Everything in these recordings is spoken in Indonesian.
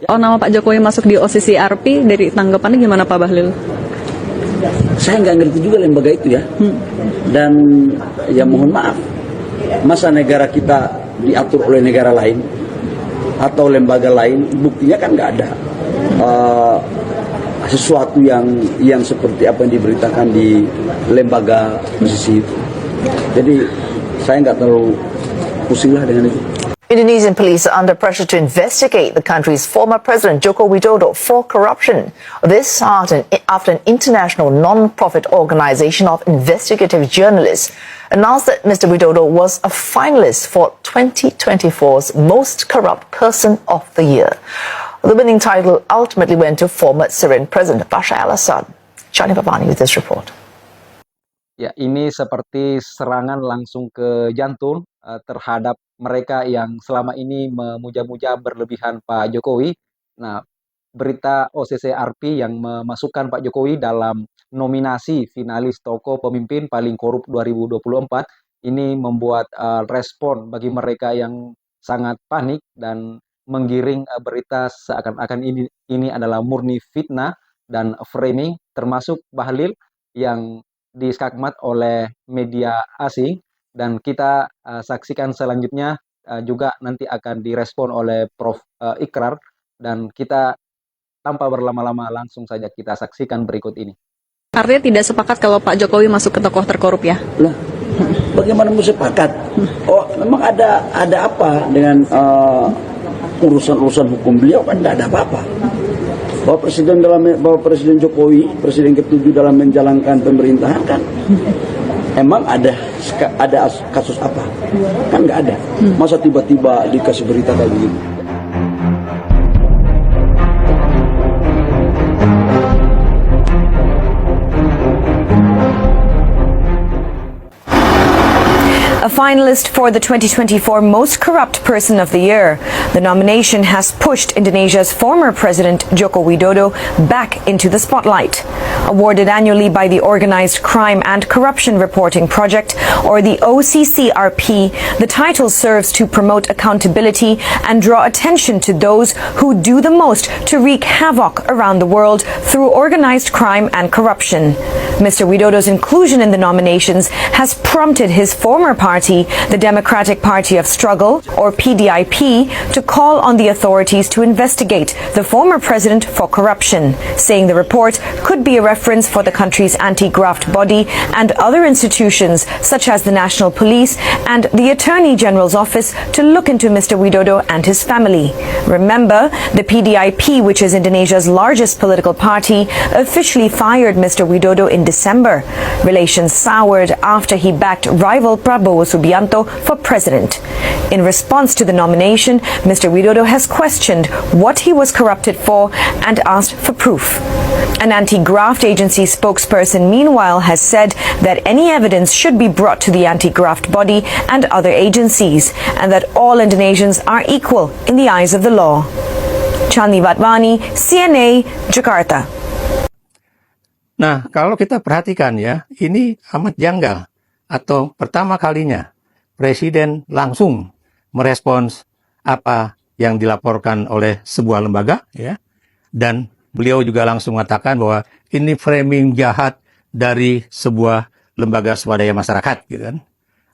Oh, nama Pak Jokowi masuk di OCCRP, dari tanggapannya gimana Pak Bahlil? Saya nggak ngerti juga lembaga itu ya. Dan ya mohon maaf, masa negara kita diatur oleh negara lain atau lembaga lain, buktinya kan nggak ada sesuatu yang seperti apa yang diberitakan di lembaga posisi itu. Jadi saya nggak terlalu pusing lah dengan itu. Indonesian police are under pressure to investigate the country's former president Joko Widodo for corruption. This after an international non-profit organization of investigative journalists announced that Mr. Widodo was a finalist for 2024's Most Corrupt Person of the Year. The winning title ultimately went to former Syrian President Bashar al-Assad. Charlie Babani with this report. Ya, ini seperti serangan langsung ke jantung terhadap mereka yang selama ini memuja-muja berlebihan Pak Jokowi. Nah, berita OCCRP yang memasukkan Pak Jokowi dalam nominasi finalis tokoh pemimpin paling korup 2024 ini membuat respon bagi mereka yang sangat panik dan menggiring berita seakan-akan ini adalah murni fitnah dan framing, termasuk Bahlil yang diskakmat oleh media asing. Dan kita saksikan selanjutnya juga nanti akan direspon oleh Prof. Ikrar, dan kita tanpa berlama-lama langsung saja kita saksikan berikut ini. Artinya tidak sepakat kalau Pak Jokowi masuk ke tokoh terkorup ya? Lah, bagaimana mau sepakat? Oh, memang ada apa dengan urusan-urusan hukum beliau? Kan tidak ada apa-apa. Bahwa Presiden Jokowi, Presiden ke-7 dalam menjalankan pemerintahan kan, emang ada kasus apa? Kan nggak ada. Masa tiba-tiba dikasih berita kayak begini? A finalist for the 2024 Most Corrupt Person of the Year. The nomination has pushed Indonesia's former president Joko Widodo back into the spotlight. Awarded annually by the Organized Crime and Corruption Reporting Project, or the OCCRP, the title serves to promote accountability and draw attention to those who do the most to wreak havoc around the world through organized crime and corruption. Mr. Widodo's inclusion in the nominations has prompted his former party, the Democratic Party of Struggle, or PDIP, to call on the authorities to investigate the former president for corruption, saying the report could be a reference for the country's anti-graft body and other institutions such as the National Police and the Attorney General's office to look into Mr. Widodo and his family. Remember, the PDIP, which is Indonesia's largest political party, officially fired Mr. Widodo in December. Relations soured after he backed rival Prabowo Subianto for president. In response to the nomination, Mr. Widodo has questioned what he was corrupted for and asked for proof. An anti-graft agency spokesperson, meanwhile, has said that any evidence should be brought to the anti-graft body and other agencies, and that all Indonesians are equal in the eyes of the law. Chandni Vatwani, CNA, Jakarta. Nah, kalau kita perhatikan ya, ini amat janggal. Atau pertama kalinya Presiden langsung merespons apa yang dilaporkan oleh sebuah lembaga, ya. Dan beliau juga langsung mengatakan bahwa ini framing jahat dari sebuah lembaga swadaya masyarakat, gitu kan.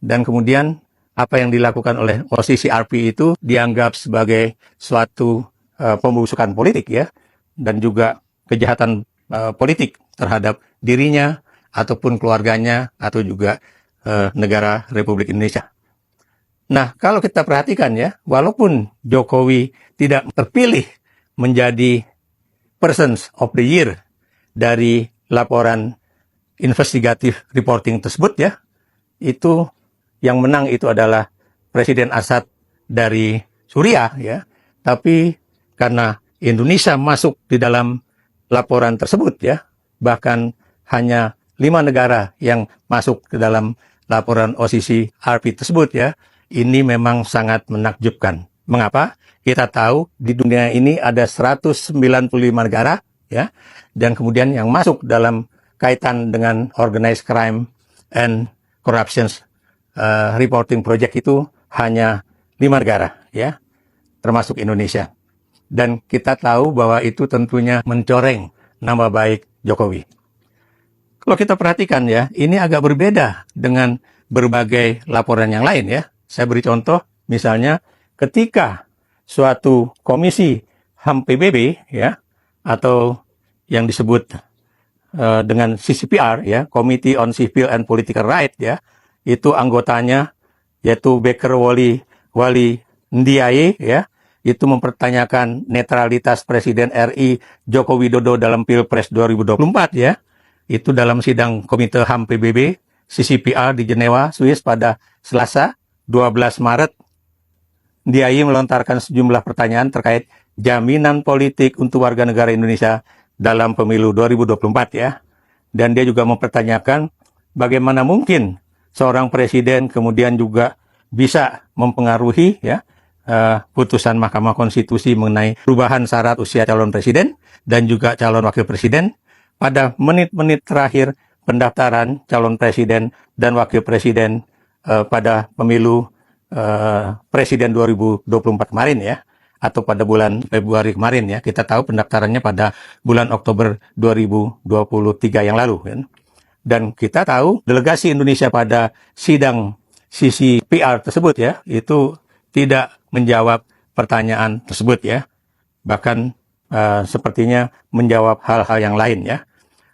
Dan kemudian apa yang dilakukan oleh OCCRP itu dianggap sebagai suatu pembusukan politik, ya, dan juga kejahatan politik terhadap dirinya ataupun keluarganya atau juga negara Republik Indonesia. Nah, kalau kita perhatikan ya, walaupun Jokowi tidak terpilih menjadi Persons of the Year dari laporan investigative reporting tersebut ya, itu yang menang itu adalah Presiden Assad dari Suriah ya. Tapi karena Indonesia masuk di dalam laporan tersebut ya, bahkan hanya 5 negara yang masuk ke dalam laporan OCCRP tersebut ya, ini memang sangat menakjubkan. Mengapa? Kita tahu di dunia ini ada 195 negara ya, dan kemudian yang masuk dalam kaitan dengan Organized Crime and Corruption Reporting Project itu hanya 5 negara ya, termasuk Indonesia. Dan kita tahu bahwa itu tentunya mencoreng nama baik Jokowi. Kalau kita perhatikan ya, ini agak berbeda dengan berbagai laporan yang lain ya. Saya beri contoh, misalnya ketika suatu komisi HAM PBB ya, atau yang disebut dengan CCPR ya, Committee on Civil and Political Rights ya, itu anggotanya yaitu Baker Wali Ndiaye ya, itu mempertanyakan netralitas Presiden RI Joko Widodo dalam Pilpres 2024 ya. Itu dalam sidang Komite HAM PBB CCPR di Jenewa, Swiss pada Selasa 12 Maret. Ndiaye melontarkan sejumlah pertanyaan terkait jaminan politik untuk warga negara Indonesia dalam pemilu 2024 ya. Dan dia juga mempertanyakan bagaimana mungkin seorang presiden kemudian juga bisa mempengaruhi ya putusan Mahkamah Konstitusi mengenai perubahan syarat usia calon presiden dan juga calon wakil presiden pada menit-menit terakhir pendaftaran calon presiden dan wakil presiden pada pemilu presiden 2024 kemarin ya, atau pada bulan Februari kemarin ya. Kita tahu pendaftarannya pada bulan Oktober 2023 yang lalu kan. Dan kita tahu delegasi Indonesia pada sidang CCPR tersebut ya, itu tidak menjawab pertanyaan tersebut ya. Bahkan sepertinya menjawab hal-hal yang lain ya.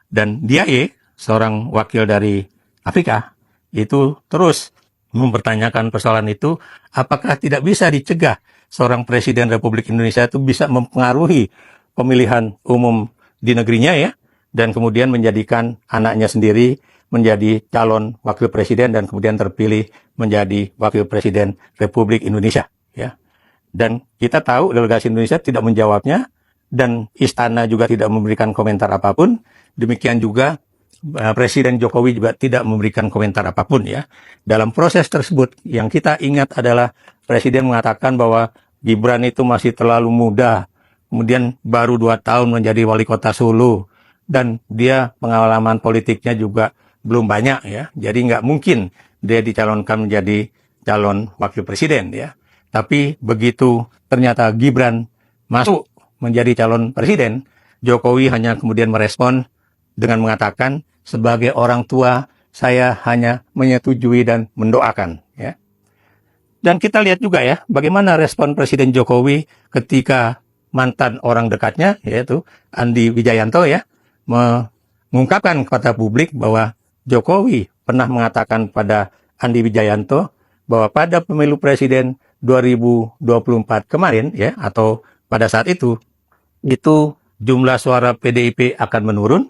Dan Ndiaye, seorang wakil dari Afrika, itu terus mempertanyakan persoalan itu, apakah tidak bisa dicegah seorang presiden Republik Indonesia itu bisa mempengaruhi pemilihan umum di negerinya ya, dan kemudian menjadikan anaknya sendiri menjadi calon wakil presiden dan kemudian terpilih menjadi wakil presiden Republik Indonesia ya. Dan kita tahu delegasi Indonesia tidak menjawabnya dan istana juga tidak memberikan komentar apapun. Demikian juga Presiden Jokowi juga tidak memberikan komentar apapun ya. Dalam proses tersebut yang kita ingat adalah Presiden mengatakan bahwa Gibran itu masih terlalu muda, kemudian baru 2 tahun menjadi wali kota Solo, dan dia pengalaman politiknya juga belum banyak ya. Jadi nggak mungkin dia dicalonkan menjadi calon wakil presiden ya. Tapi begitu ternyata Gibran masuk menjadi calon presiden, Jokowi hanya kemudian merespon dengan mengatakan, sebagai orang tua, saya hanya menyetujui dan mendoakan. Ya. Dan kita lihat juga ya, bagaimana respon Presiden Jokowi ketika mantan orang dekatnya, yaitu Andi Wijayanto ya, mengungkapkan kepada publik bahwa Jokowi pernah mengatakan pada Andi Wijayanto bahwa pada pemilu presiden 2024 kemarin ya, atau pada saat itu jumlah suara PDIP akan menurun,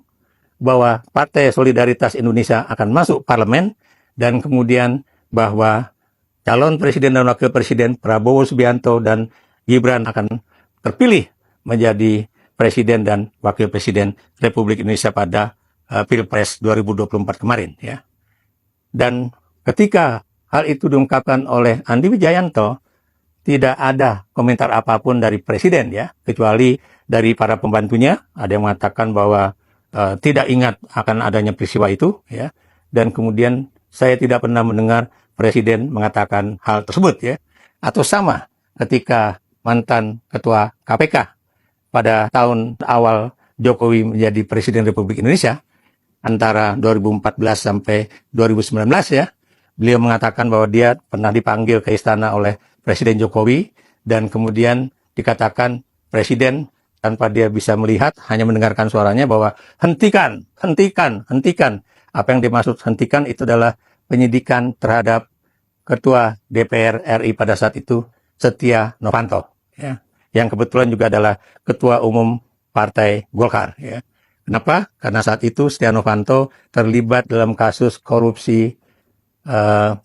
bahwa Partai Solidaritas Indonesia akan masuk parlemen, dan kemudian bahwa calon presiden dan wakil presiden Prabowo Subianto dan Gibran akan terpilih menjadi presiden dan wakil presiden Republik Indonesia pada Pilpres 2024 kemarin ya. Dan ketika hal itu diungkapkan oleh Andi Wijayanto, tidak ada komentar apapun dari presiden ya, kecuali dari para pembantunya. Ada yang mengatakan bahwa tidak ingat akan adanya peristiwa itu ya, dan kemudian saya tidak pernah mendengar presiden mengatakan hal tersebut ya. Atau sama ketika mantan ketua KPK pada tahun awal Jokowi menjadi presiden Republik Indonesia antara 2014 sampai 2019 ya, beliau mengatakan bahwa dia pernah dipanggil ke istana oleh Presiden Jokowi, dan kemudian dikatakan presiden tanpa dia bisa melihat, hanya mendengarkan suaranya bahwa hentikan. Apa yang dimaksud hentikan itu adalah penyidikan terhadap Ketua DPR RI pada saat itu, Setia Novanto, ya, yang kebetulan juga adalah Ketua Umum Partai Golkar. Ya. Kenapa? Karena saat itu Setia Novanto terlibat dalam kasus korupsi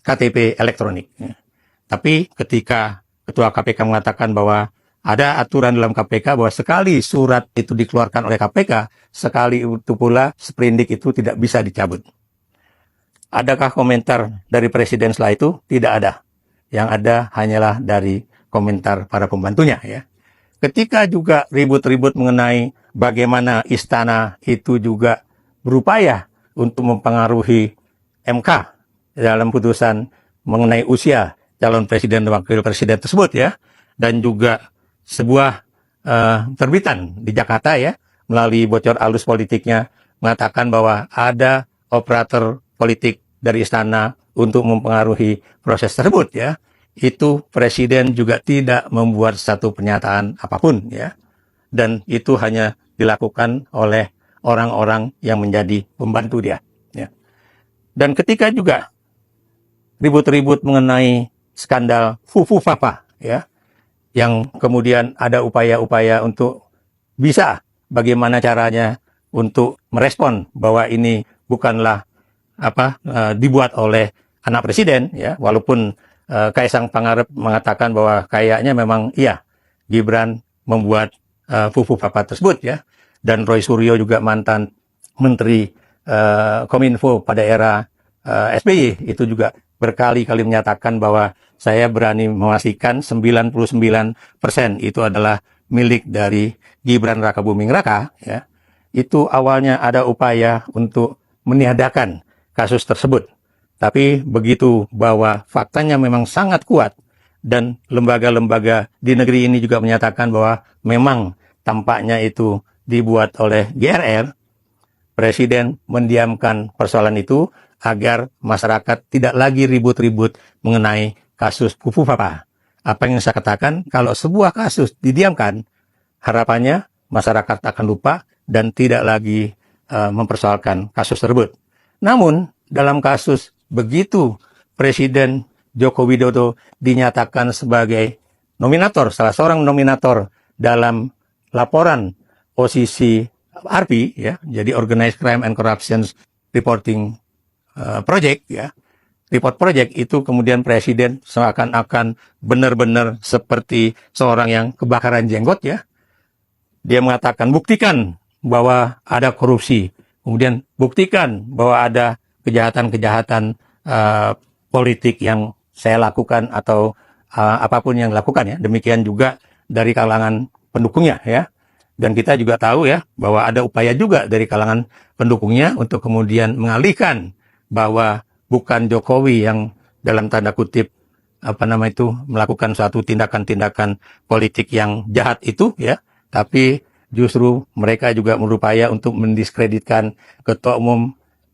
KTP elektronik. Ya. Tapi ketika Ketua KPK mengatakan bahwa ada aturan dalam KPK bahwa sekali surat itu dikeluarkan oleh KPK, sekali itu pula sprindik itu tidak bisa dicabut. Adakah komentar dari presiden setelah itu? Tidak ada. Yang ada hanyalah dari komentar para pembantunya ya. Ketika juga ribut-ribut mengenai bagaimana istana itu juga berupaya untuk mempengaruhi MK dalam putusan mengenai usia calon presiden dan wakil presiden tersebut ya, dan juga sebuah terbitan di Jakarta ya, melalui bocor halus politiknya, mengatakan bahwa ada operator politik dari istana untuk mempengaruhi proses tersebut ya. Itu Presiden juga tidak membuat satu pernyataan apapun ya. Dan itu hanya dilakukan oleh orang-orang yang menjadi pembantu dia ya. Dan ketika juga ribut-ribut mengenai skandal Fufu Papa ya, yang kemudian ada upaya-upaya untuk bisa bagaimana caranya untuk merespon bahwa ini bukanlah dibuat oleh anak presiden ya, walaupun Kaisang Pangarep mengatakan bahwa kayaknya memang iya Gibran membuat Fufu Papa tersebut ya, dan Roy Suryo juga mantan menteri Kominfo pada era SBY itu juga berkali-kali menyatakan bahwa saya berani memastikan 99% itu adalah milik dari Gibran Rakabuming Raka ya. Itu awalnya ada upaya untuk meniadakan kasus tersebut. Tapi begitu bahwa faktanya memang sangat kuat dan lembaga-lembaga di negeri ini juga menyatakan bahwa memang tampaknya itu dibuat oleh GRR, Presiden mendiamkan persoalan itu agar masyarakat tidak lagi ribut-ribut mengenai kasus Fufu Papa. Apa yang saya katakan, kalau sebuah kasus didiamkan, harapannya masyarakat akan lupa dan tidak lagi mempersoalkan kasus tersebut. Namun, dalam kasus begitu Presiden Joko Widodo dinyatakan sebagai nominator, salah seorang nominator dalam laporan OCC RP, ya, jadi Organized Crime and Corruption Reporting Project, ya, report project itu kemudian Presiden seakan-akan benar-benar seperti seorang yang kebakaran jenggot, ya. Dia mengatakan, buktikan bahwa ada korupsi, kemudian buktikan bahwa ada kejahatan-kejahatan politik yang saya lakukan atau apapun yang dilakukan ya. Demikian juga dari kalangan pendukungnya ya. Dan kita juga tahu ya bahwa ada upaya juga dari kalangan pendukungnya untuk kemudian mengalihkan bahwa bukan Jokowi yang dalam tanda kutip melakukan suatu tindakan-tindakan politik yang jahat itu ya, tapi justru mereka juga berupaya untuk mendiskreditkan Ketua Umum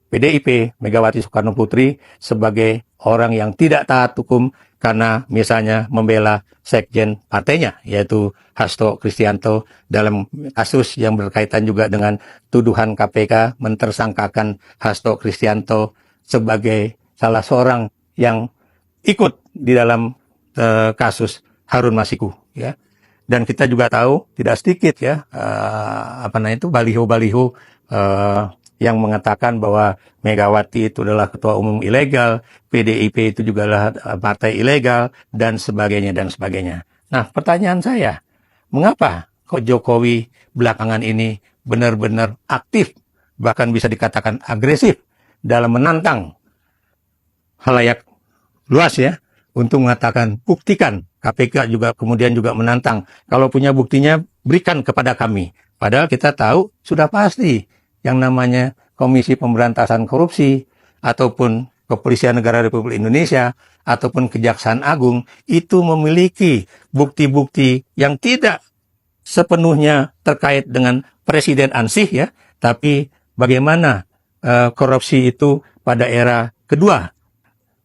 PDIP Megawati Soekarno Putri sebagai orang yang tidak taat hukum karena misalnya membela sekjen partainya yaitu Hasto Kristianto dalam kasus yang berkaitan juga dengan tuduhan KPK mentersangkakan Hasto Kristianto sebagai salah seorang yang ikut di dalam kasus Harun Masiku ya. Dan kita juga tahu tidak sedikit ya baliho-baliho yang mengatakan bahwa Megawati itu adalah ketua umum ilegal, PDIP itu juga adalah partai ilegal, dan sebagainya, dan sebagainya. Nah, pertanyaan saya, mengapa kok Jokowi belakangan ini benar-benar aktif, bahkan bisa dikatakan agresif, dalam menantang halayak luas ya, untuk mengatakan, buktikan, KPK juga kemudian juga menantang, kalau punya buktinya, berikan kepada kami. Padahal kita tahu, sudah pasti, yang namanya Komisi Pemberantasan Korupsi ataupun Kepolisian Negara Republik Indonesia ataupun Kejaksaan Agung itu memiliki bukti-bukti yang tidak sepenuhnya terkait dengan Presiden ansih ya, tapi bagaimana korupsi itu pada era kedua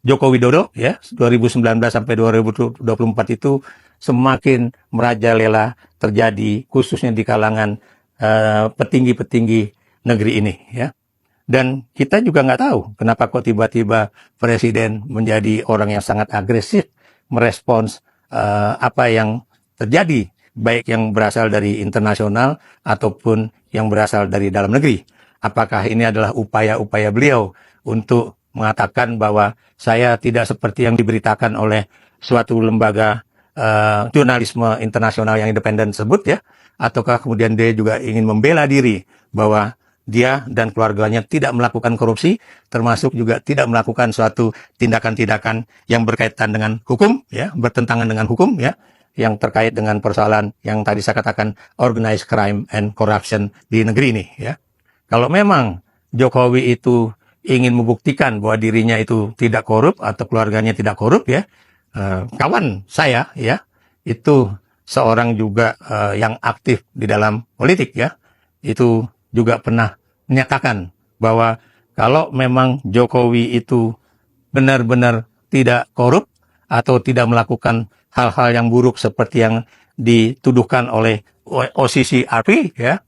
Joko Widodo ya, 2019 sampai 2024 itu semakin merajalela terjadi khususnya di kalangan petinggi-petinggi negeri ini ya. Dan kita juga nggak tahu kenapa kok tiba-tiba Presiden menjadi orang yang sangat agresif merespons apa yang terjadi, baik yang berasal dari internasional ataupun yang berasal dari dalam negeri. Apakah ini adalah upaya-upaya beliau untuk mengatakan bahwa saya tidak seperti yang diberitakan oleh suatu lembaga jurnalisme internasional yang independen tersebut ya, ataukah kemudian dia juga ingin membela diri bahwa dia dan keluarganya tidak melakukan korupsi, termasuk juga tidak melakukan suatu tindakan-tindakan yang berkaitan dengan hukum, ya, bertentangan dengan hukum, ya, yang terkait dengan persoalan yang tadi saya katakan organized crime and corruption di negeri ini, ya. Kalau memang Jokowi itu ingin membuktikan bahwa dirinya itu tidak korup atau keluarganya tidak korup, ya, kawan saya, ya, itu seorang juga yang aktif di dalam politik ya, itu juga pernah menyatakan bahwa kalau memang Jokowi itu benar-benar tidak korup atau tidak melakukan hal-hal yang buruk seperti yang dituduhkan oleh OCCRP ya,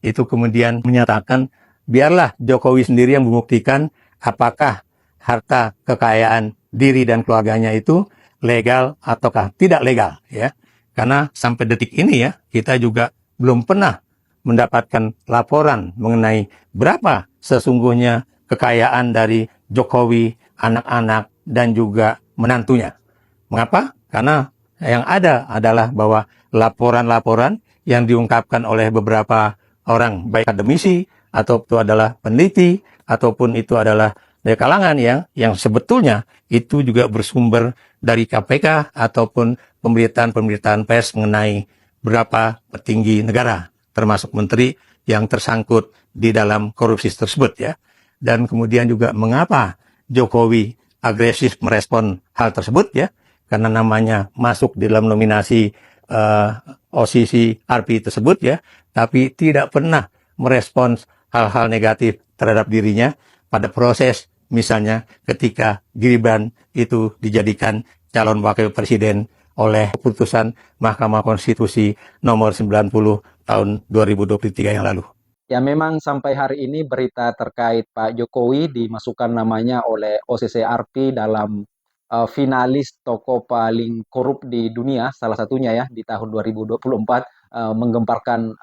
itu kemudian menyatakan biarlah Jokowi sendiri yang membuktikan apakah harta kekayaan diri dan keluarganya itu legal ataukah tidak legal ya. Karena sampai detik ini ya, kita juga belum pernah mendapatkan laporan mengenai berapa sesungguhnya kekayaan dari Jokowi, anak-anak, dan juga menantunya. Mengapa? Karena yang ada adalah bahwa laporan-laporan yang diungkapkan oleh beberapa orang, baik akademisi, atau itu adalah peneliti, ataupun itu adalah dari kalangan yang sebetulnya itu juga bersumber dari KPK ataupun pemberitaan-pemberitaan pers mengenai berapa petinggi negara, termasuk menteri yang tersangkut di dalam korupsi tersebut ya. Dan kemudian juga mengapa Jokowi agresif merespon hal tersebut ya, karena namanya masuk di dalam nominasi OCCRP tersebut ya, tapi tidak pernah merespons hal-hal negatif terhadap dirinya pada proses misalnya ketika Gibran itu dijadikan calon wakil presiden oleh keputusan Mahkamah Konstitusi nomor 90 tahun 2023 yang lalu. Ya memang sampai hari ini berita terkait Pak Jokowi dimasukkan namanya oleh OCCRP dalam finalis toko paling korup di dunia, salah satunya ya di tahun 2024 menggemparkan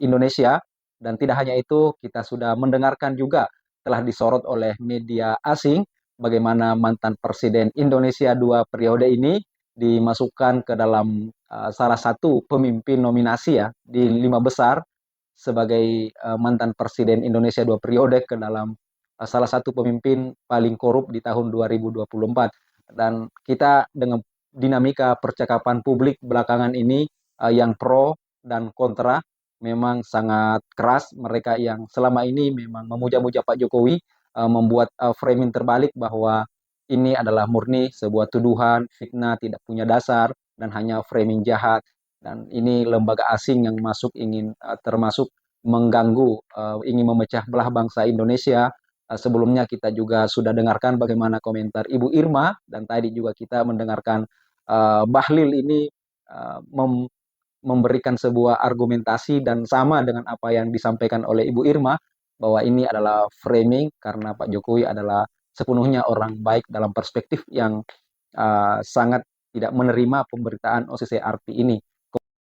Indonesia. Dan tidak hanya itu, kita sudah mendengarkan juga telah disorot oleh media asing bagaimana mantan Presiden Indonesia 2 periode ini dimasukkan ke dalam salah satu pemimpin nominasi ya di 5 besar sebagai mantan Presiden Indonesia 2 periode ke dalam salah satu pemimpin paling korup di tahun 2024. Dan kita dengan dinamika percakapan publik belakangan ini yang pro dan kontra memang sangat keras. Mereka yang selama ini memang memuja-muja Pak Jokowi membuat framing terbalik bahwa ini adalah murni sebuah tuduhan, fitnah, tidak punya dasar, dan hanya framing jahat. Dan ini lembaga asing yang masuk ingin termasuk mengganggu, ingin memecah belah bangsa Indonesia. Sebelumnya kita juga sudah dengarkan bagaimana komentar Ibu Irma, dan tadi juga kita mendengarkan Bahlil ini memberikan sebuah argumentasi dan sama dengan apa yang disampaikan oleh Ibu Irma, bahwa ini adalah framing karena Pak Jokowi adalah sepenuhnya orang baik dalam perspektif yang sangat tidak menerima pemberitaan OCCRP ini.